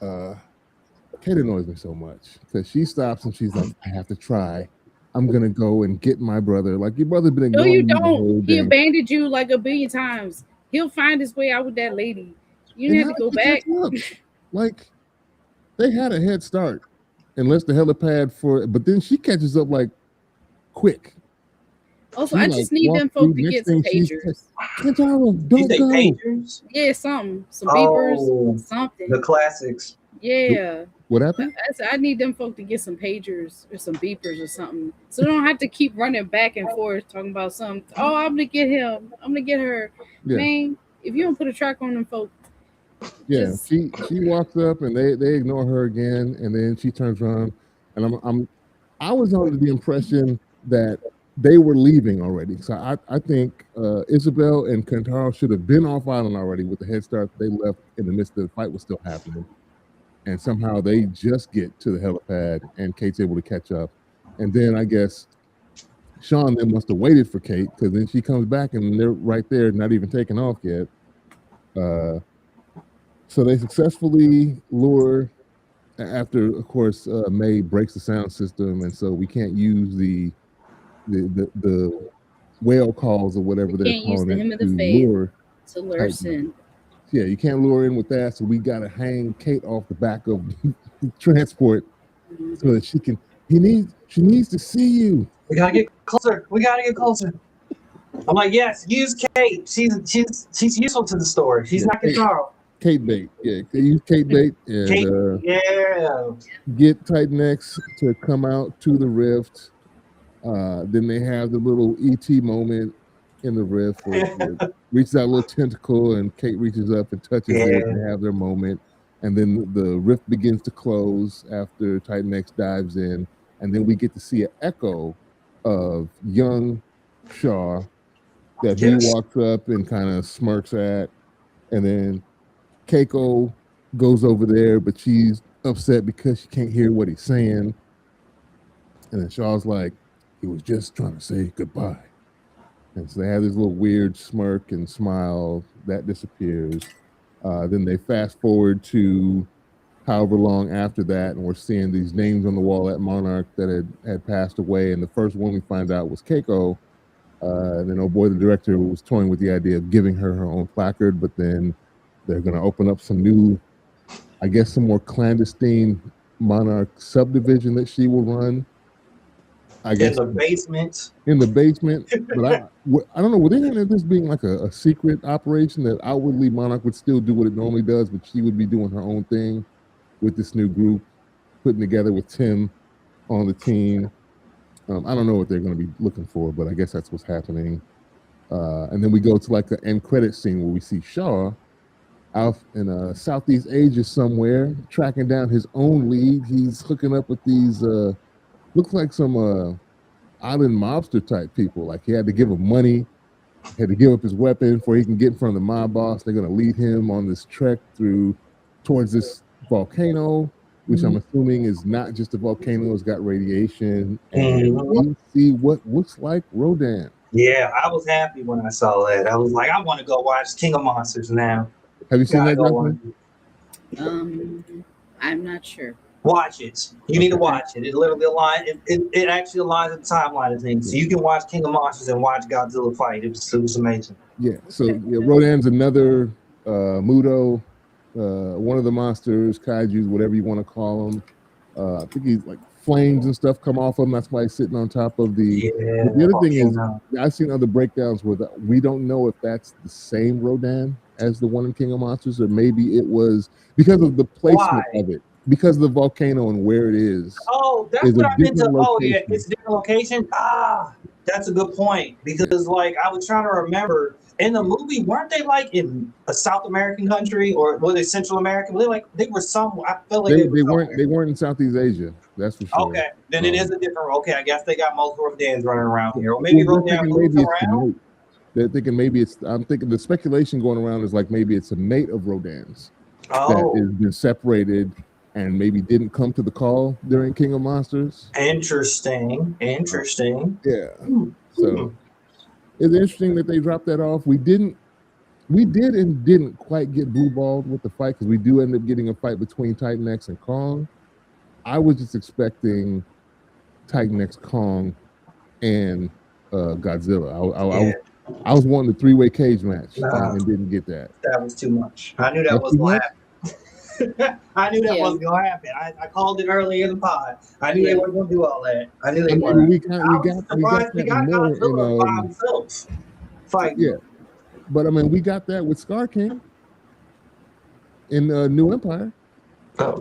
Kate annoys me so much because she stops and she's like, "I have to try. I'm gonna go and get my brother." Like your brother been No, ignoring you you the whole don't. He day. abandoned you like a billion times. He'll find his way out with that lady. You And didn't have to how go did you back. catch up? Like they had a head start, unless the helipad for. But then she catches up like quick. Also, She, I like, just need walked them through, folk to next get some thing she's pagers. Kentaro, You don't say go. pagers? Yeah, some beepers, Oh, something. the classics. Yeah. What happened? I need them folk to get some pagers or some beepers or something, so they don't have to keep running back and forth talking about something. Oh, I'm gonna get him. I'm gonna get her. Yeah. Man, if you don't put a track on them folk, Yeah, just- she walks up and they ignore her again, and then she turns around, and I was under the impression that they were leaving already. So I think Isabel and Kentaro should have been off island already with the head start. They left in the midst of the fight was still happening, and somehow they just get to the helipad, and Kate's able to catch up, and then I guess Sean then must have waited for Kate because then she comes back and they're right there, not even taking off yet. So they successfully lure after, of course, May breaks the sound system, and so we can't use the whale calls or whatever We they're can't use calling the it hymn of the to faith. lure. to lure sin. Yeah, you can't lure in with that, so we got to hang Kate off the back of the transport so that she can. She needs to see you. We gotta get closer. We gotta get closer. I'm like, yes, use Kate. She's useful to the story. She's Yeah, not Kataro. Kate Bait. Yeah, they use Kate Bait and Kate, yeah. get Titan X to come out to the rift. Then they have the little ET moment in the rift where it reaches out a little tentacle and Kate reaches up and touches it. Yeah. They have their moment. And then the rift begins to close after Titan X dives in. And then we get to see an echo of young Shaw that he Yes. walks up and kind of smirks at. And then Keiko goes over there, but she's upset because she can't hear what he's saying. And then Shaw's like, he was just trying to say goodbye. And so they have this little weird smirk and smile that disappears. Then they fast forward to however long after that, and we're seeing these names on the wall at Monarch that had passed away. And the first one we find out was Keiko. And then, oh boy, the director was toying with the idea of giving her own placard, but then they're going to open up some new, I guess, some more clandestine Monarch subdivision that she will run. I guess in the basement. In the basement, but I don't know. Were they hinting at this being like a secret operation that outwardly Monarch would still do what it normally does, but she would be doing her own thing with this new group, putting together with Tim on the team. I don't know what they're going to be looking for, but I guess that's what's happening. And then we go to like an end credit scene where we see Shaw out in Southeast Asia somewhere, tracking down his own lead. He's hooking up with these, looks like some island mobster type people. Like he had to give him money, had to give up his weapon before he can get in front of the mob boss. They're going to lead him on this trek towards this volcano, which I'm assuming is not just a volcano, it's got radiation. And we see what looks like Rodan. Yeah, I was happy when I saw that. I was like, I want to go watch King of Monsters now. Have you seen that, Jocelyn? I'm not sure. Watch it. You need to watch it. It literally aligns. It actually aligns with the timeline of things. So you can watch King of Monsters and watch Godzilla fight. It was amazing. Yeah. So yeah, Rodan's another Muto, one of the monsters, kaijus, whatever you want to call them. I think he's like flames and stuff come off of him. That's why he's sitting on top of the. Yeah, the other thing is, I've seen other breakdowns where we don't know if that's the same Rodan as the one in King of Monsters, or maybe it was because of the placement of it. Because of the volcano and where it is. Oh, that's what I meant to. Oh, yeah, it's a different location. That's a good point. Because, like, I was trying to remember in the movie, weren't they like in a South American country or were they Central American? They were some. I feel like they weren't in Southeast Asia. That's for sure. Okay, then it is a different. Okay, I guess they got multiple Rodans running around here, or maybe Rodan moves around. They're thinking maybe it's. I'm thinking the speculation going around is like maybe it's a mate of Rodans that has been separated and maybe didn't come to the call during King of Monsters. Interesting. Yeah. So it's interesting that they dropped that off. We did and didn't quite get blue balled with the fight because we do end up getting a fight between Titan X and Kong. I was just expecting Titan X, Kong, and Godzilla. I was wanting the three-way cage match and didn't get that. That was too much. I knew that wasn't going to happen. I knew that wasn't going to happen. I called it early in the pod. I knew they weren't going to do all that. I knew they weren't. We got Godzilla by himself fighting. Yeah, but I mean, we got that with Scar King in New Empire. Oh.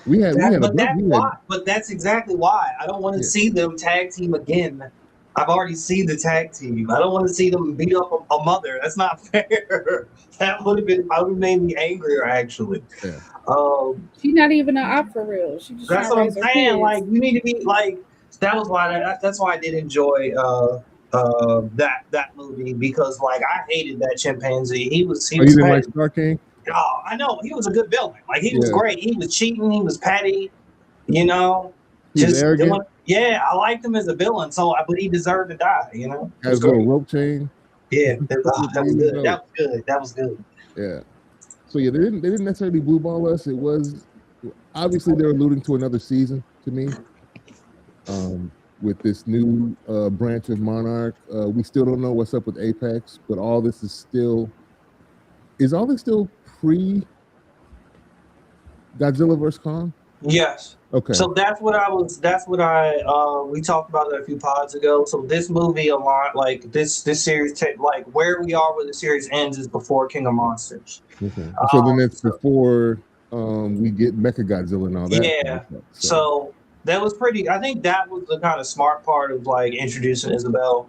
But that's exactly why I don't want to see them tag team again. I've already seen the tag team. I don't want to see them beat up a mother. That's not fair. That would have made me angrier, actually. Yeah. She's not even an op for real. She just that's what I'm saying. Like, you need to be like. That's why I did enjoy that movie, because like I hated that chimpanzee. He was. You didn't like Scar King? Oh, I know he was a good villain. Like he was great. He was cheating. He was petty. You know, just arrogant. Yeah, I liked him as a villain, but he deserved to die, you know? Has a little rope chain. Yeah, that was good. That was good. Yeah. So yeah, they didn't necessarily blue ball us. It was obviously they're alluding to another season to me. With this new branch of Monarch. We still don't know what's up with Apex, but all this is still pre Godzilla vs. Kong? Yes. Okay. So we talked about it a few pods ago. So this movie a lot like this series like where we are where the series ends is before King of Monsters. Okay. So then it's So before we get Mechagodzilla and all that. yeah. So that was pretty I think that was the kind of smart part of like introducing Isabel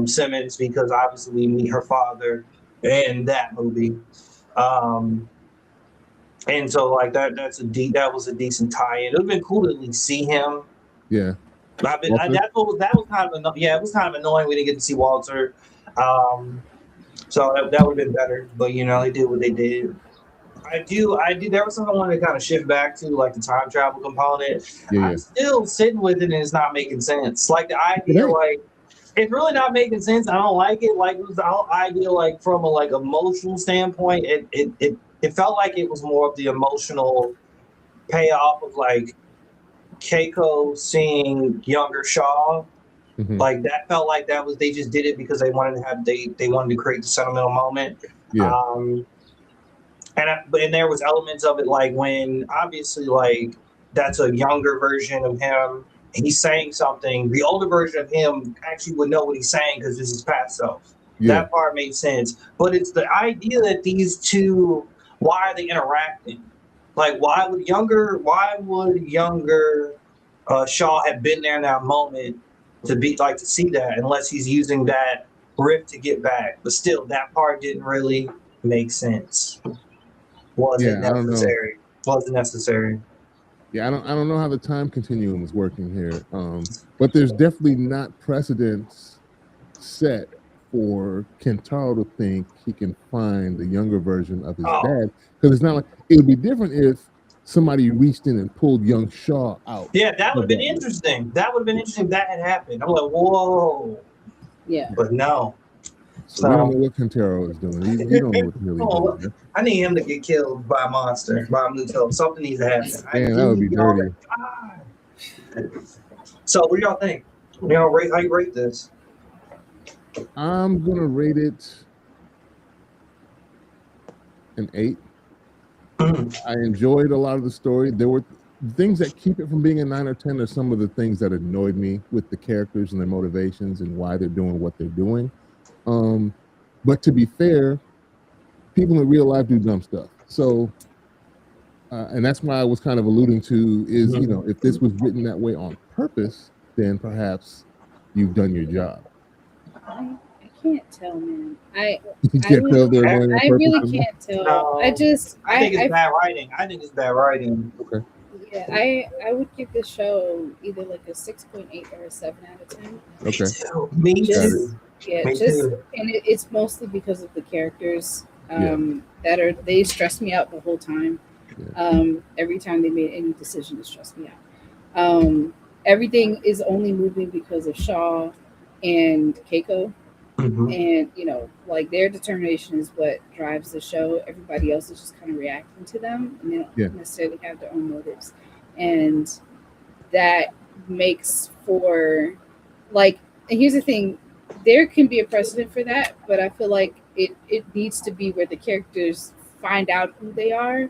Simmons because obviously we meet her father in that movie. Um and so like that was a decent tie-in. It would have been cool to at least see him. Yeah. That was kind of it was kind of annoying we didn't get to see Walter. So that would have been better, but you know they did what they did. I do. There was something I wanted to kind of shift back to, like the time travel component. Yeah. I'm still sitting with it, and it's not making sense. Like the idea, Right. like it's really not making sense. I don't like it. Like it was the whole idea, like from a like emotional standpoint, it felt like it was more of the emotional payoff of like Keiko seeing younger Shaw. Mhm. Like that felt like that was they just did it because they wanted to have they wanted to create the sentimental moment. Yeah. And there was elements of it like when obviously like that's a younger version of him. He's saying something. The older version of him actually would know what he's saying because this is past self. Yeah. That part made sense. But it's the idea that these two, why are they interacting? Like why would younger Shaw have been there in that moment to be like to see that unless he's using that rift to get back. But still that part didn't really make sense. Wasn't Yeah, I don't know. necessary. Wasn't necessary. Yeah, I don't know how the time continuum is working here. But there's definitely not precedence set for Kentaro to think he can find the younger version of his dad. Because it's not like it would be different if somebody reached in and pulled young Shaw out. Yeah, that would have been interesting. That would have been interesting if that had happened. I'm like, whoa. Yeah. But no. So we don't know what Kentaro is doing. He don't know what really doing. I need him to get killed by a monster, by a Muto. Something needs to happen. Man, that would be dirty. So what do y'all think? How you rate this? I'm gonna rate it an 8. I enjoyed a lot of the story. There were things that keep it from being a 9 or 10 are some of the things that annoyed me with the characters and their motivations and why they're doing what they're doing. But to be fair, people in real life do dumb stuff. So, and that's why I was kind of alluding to is, you know, if this was written that way on purpose, then perhaps you've done your job. I can't tell, man. You can't tell they're going on I purpose. really can't tell. No, I think it's bad writing. I think it's bad writing. Okay. Yeah, I would give this show either like a 6.8 or a 7 out of 10. Okay. Me too. Yeah, Me just too. and it's mostly because of the characters that they stressed me out the whole time. Yeah. Every time they made any decision, it stressed me out. Everything is only moving because of Shaw and Keiko. And you know, like their determination is what drives the show. Everybody else is just kind of reacting to them, and they don't necessarily have their own motives. And that makes for like. And here's the thing: there can be a precedent for that, but I feel like it needs to be where the characters find out who they are,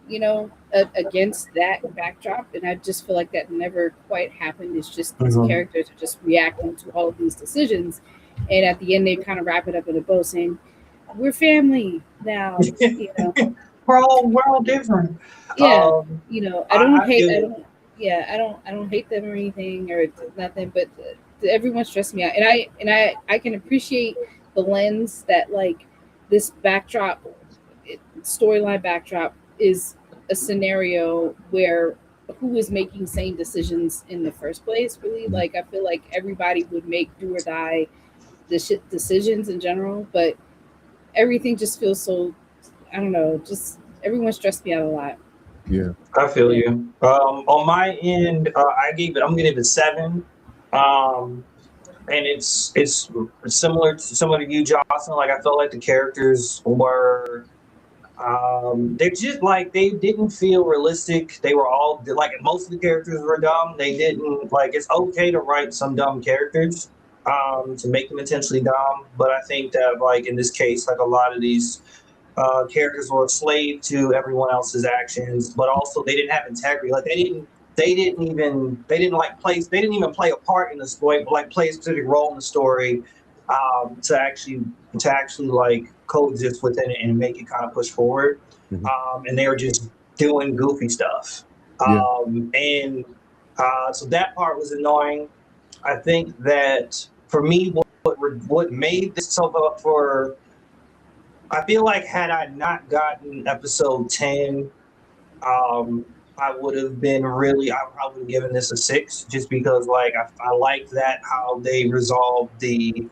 you know, against that backdrop. And I just feel like that never quite happened. It's just these characters are just reacting to all of these decisions. And at the end, they kind of wrap it up in a bow saying, "We're family now." You know, we're all different. Yeah, you know, I don't hate them or anything or nothing, but everyone stressed me out, and I can appreciate the lens that like this backdrop, storyline backdrop is a scenario where who is making sane decisions in the first place. Really, like I feel like everybody would make do or die decisions in general, but everything just feels so, I don't know, just everyone stressed me out a lot. Yeah, I feel you. On my end, I'm gonna give it 7. And it's similar to you, Jocelyn. Like I felt like the characters were they're just like they didn't feel realistic. They were all like most of the characters were dumb. They didn't like it's okay to write some dumb characters to make them intentionally dumb, but I think that like in this case, like a lot of these characters were a slave to everyone else's actions, but also they didn't have integrity. Like they didn't even play a part in the story, but like play a specific role in the story to actually like coexist within it and make it kind of push forward. And they were just doing goofy stuff. And so that part was annoying. I think that for me, what made this so up for, I feel like had I not gotten episode 10, I would have been really, I would have given this a 6 just because like I liked that how they resolved the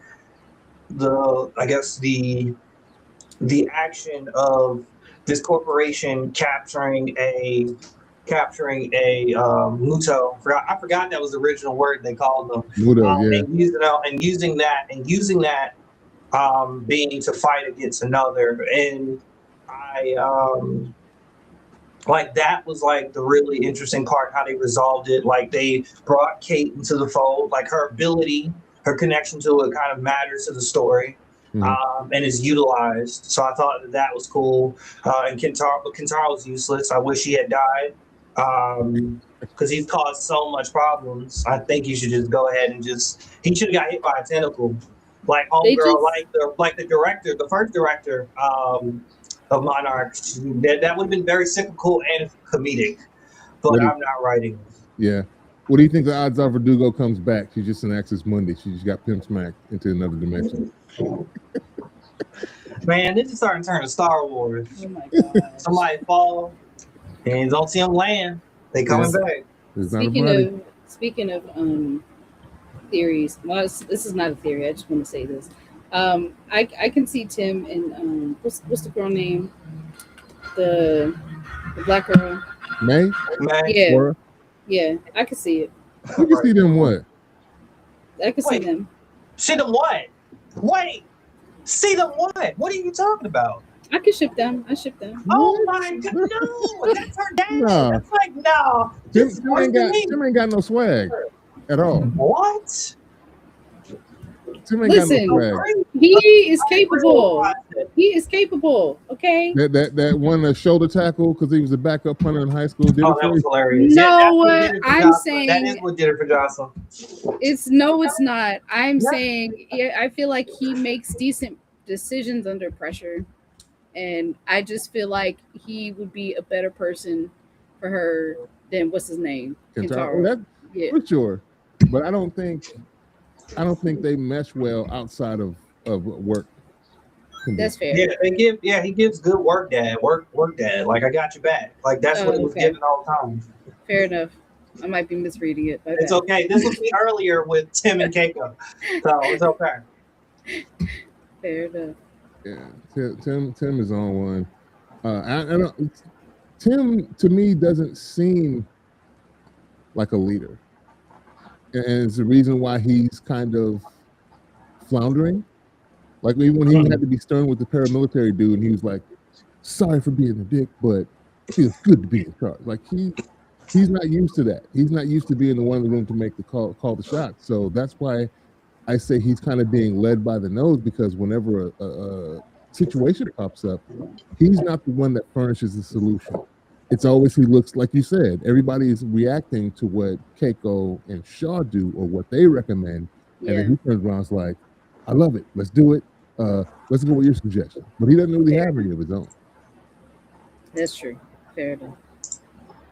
I guess the action of this corporation capturing a Muto. I forgot that was the original word they called them. Muto, yeah. And using that being to fight against another. And I like that was like the really interesting part, how they resolved it. Like they brought Kate into the fold, like her ability, her connection to it kind of matters to the story. And is utilized. So I thought that was cool. And Kentaro was useless. I wish he had died because he's caused so much problems. I think you should just go ahead and he should have got hit by a tentacle. Like Homegirl, like the director, the first director of Monarch. That would have been very cyclical and comedic. But I'm not writing. Yeah. What do you think the odds are Verdugo comes back? She's just in Access Monday. She just got pimp smacked into another dimension. Man, this is starting to turn to Star Wars. Oh my God. Somebody fall and don't see them land. They coming back. Speaking of theories, well, this is not a theory. I just want to say this. I can see Tim and what's the girl name? The black girl. May? Yeah. Or? Yeah, I can see it. You can see them what? I can see them. See them what? Wait. See them what? What are you talking about? I can ship them. I ship them. Oh my God! No, that's her dad. No. That's like no. Tim ain't got no swag at all. What? Tim ain't got no swag. He is capable. He is capable. Okay. That one shoulder tackle because he was a backup punter in high school. That was hilarious. No, I'm saying that is what did it for Jocelyn. It's not. I'm saying I feel like he makes decent decisions under pressure, and I just feel like he would be a better person for her than what's his name, Kentaro. Yeah, for sure. But I don't think they mesh well outside of work. That's fair. Yeah, he gives good work dad. Work dad. Like I got your back. Like that's what he was giving all the time. Fair enough. I might be misreading it. It's okay. This was me earlier with Tim and Keiko, so it's okay. Fair enough. Yeah, Tim is on one. I don't. Tim to me doesn't seem like a leader, and it's the reason why he's kind of floundering. Like even when he had to be stern with the paramilitary dude, and he was like, "Sorry for being a dick, but it feels good to be in charge." Like he's not used to that. He's not used to being the one in the room to make the call the shots. So that's why I say he's kind of being led by the nose, because whenever a situation pops up, he's not the one that furnishes the solution. It's always, he looks, like you said, everybody is reacting to what Keiko and Shaw do or what they recommend. And then he turns around and is like, I love it. Let's do it. Let's go with your suggestion. But he doesn't really have any of his own. That's true. Fair enough.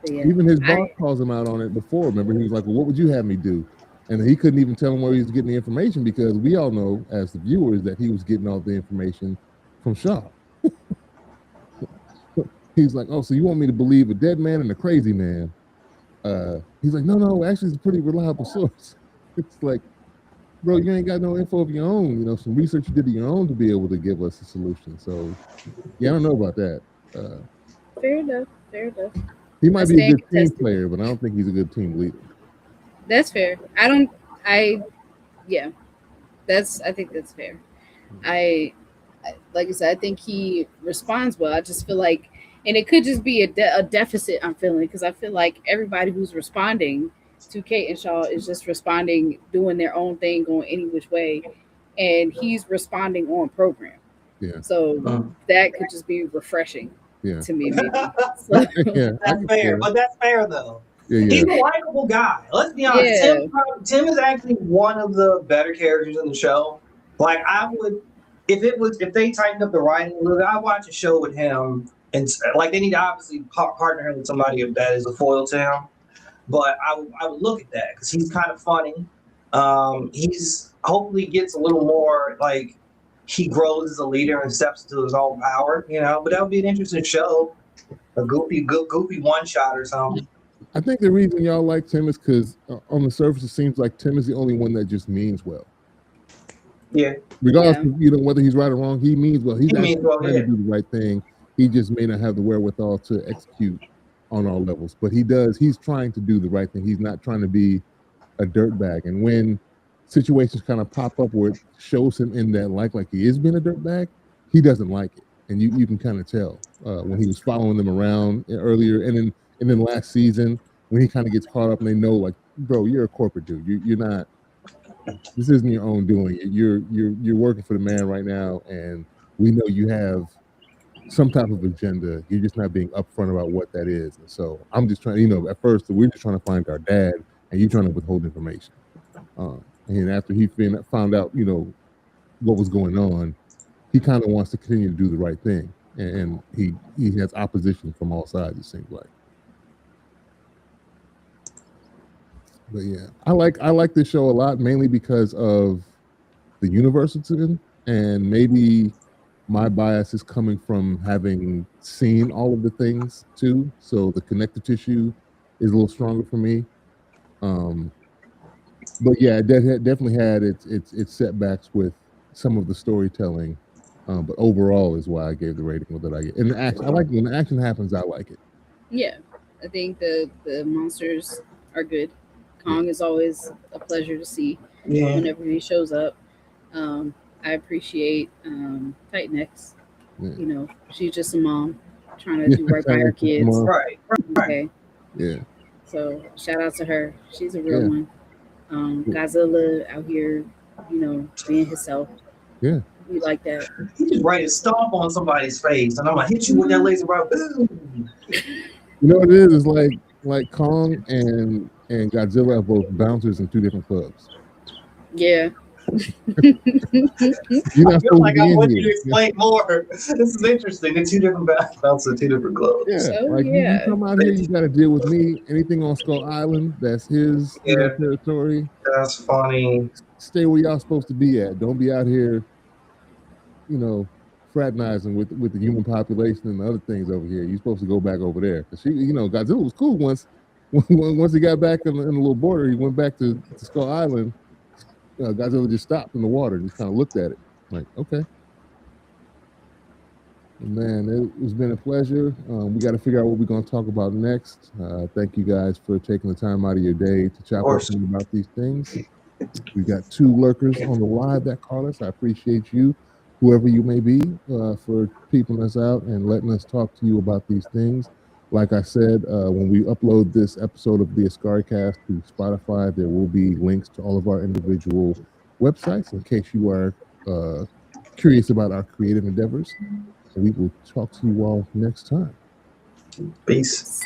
Yeah, even his boss calls him out on it before. Remember, he was like, well, what would you have me do? And he couldn't even tell him where he was getting the information, because we all know as the viewers that he was getting all the information from Shaw. He's like, oh, so you want me to believe a dead man and a crazy man? He's like, no, actually it's a pretty reliable source. It's like, bro, you ain't got no info of your own, some research you did of your own to be able to give us a solution. So yeah, I don't know about that. Fair enough. He might be a good team player, but I don't think he's a good team leader. That's fair. I think that's fair. I like I said, I think he responds well. I just feel like, and it could just be a deficit I'm feeling, because I feel like everybody who's responding to Kate and Shaw is just responding, doing their own thing, going any which way, and he's responding on program. Yeah. So Mm. that could just be refreshing Yeah. to me, maybe. So, Yeah. I That's can fair, feel it. but that's fair though. Yeah. He's Yeah. a likable guy. Let's be honest. yeah, Tim is actually one of the better characters in the show. Like I would, if they tightened up the writing a little bit, I'd watch a show with him. And like they need to obviously partner him with somebody that is a foil to him. But I would look at that because he's kind of funny. He's hopefully gets a little more like he grows as a leader and steps into his own power. But that would be an interesting show. A goofy one shot or something. I think the reason y'all like Tim is because on the surface it seems like Tim is the only one that just means well. Yeah. Regardless Yeah. of whether he's right or wrong, he means well. He's He means actually well, trying yeah. to do the right thing. He just may not have the wherewithal to execute on all levels, but he does. He's trying to do the right thing. He's not trying to be a dirtbag. And when situations kind of pop up where it shows him in that like he is being a dirtbag, he doesn't like it, and you can kind of tell when he was following them around earlier, and then last season when he kind of gets caught up and they know like, bro, you're a corporate dude. You're not. This isn't your own doing. You're working for the man right now, and we know you have some type of agenda. You're just not being upfront about what that is. And so I'm just trying. At first we're just trying to find our dad, and you're trying to withhold information. And after he found out, what was going on, he kind of wants to continue to do the right thing, and he has opposition from all sides. It seems like. But yeah, I like this show a lot, mainly because of the universe it's in, and maybe my bias is coming from having seen all of the things too. So the connective tissue is a little stronger for me. But yeah, it definitely had its setbacks with some of the storytelling. But overall is why I gave the rating that I get. And the action, I like when the action happens. I like it. yeah. I think the monsters are good. Kong is always a pleasure to see Yeah. whenever he shows up. I appreciate Titan X. Yeah. She's just a mom trying to do right by her kids. Mom. Right. Okay. Yeah. So shout out to her. She's a real Yeah. one. Godzilla out here, being himself. Yeah. We like that. He just ready to stomp on somebody's face, and I'm gonna hit you with that laser rod. Boom. You know what it is? It's like Kong and Godzilla are both bouncers in two different clubs. Yeah. You're not I feel supposed to like be I in want you here. to explain more. This is interesting. The two different bouncers, two different clubs. Yeah, So, like yeah. you come out here, you got to deal with me. Anything on Skull Island, that's his Yeah. territory. That's funny. Stay where y'all supposed to be at. Don't be out here, fraternizing with the human population and the other things over here. You're supposed to go back over there. Because Godzilla was cool once. Once he got back in the little border, he went back to Skull Island. Godzilla just stopped in the water and just kind of looked at it, like, okay. Man, it's been a pleasure. We got to figure out what we're going to talk about next. Thank you guys for taking the time out of your day to chat with me about these things. We got 2 lurkers on the live that call us. I appreciate you, whoever you may be, for peeping us out and letting us talk to you about these things. Like I said, when we upload this episode of the Askari Cast to Spotify, there will be links to all of our individual websites in case you are curious about our creative endeavors. We will talk to you all next time. Peace.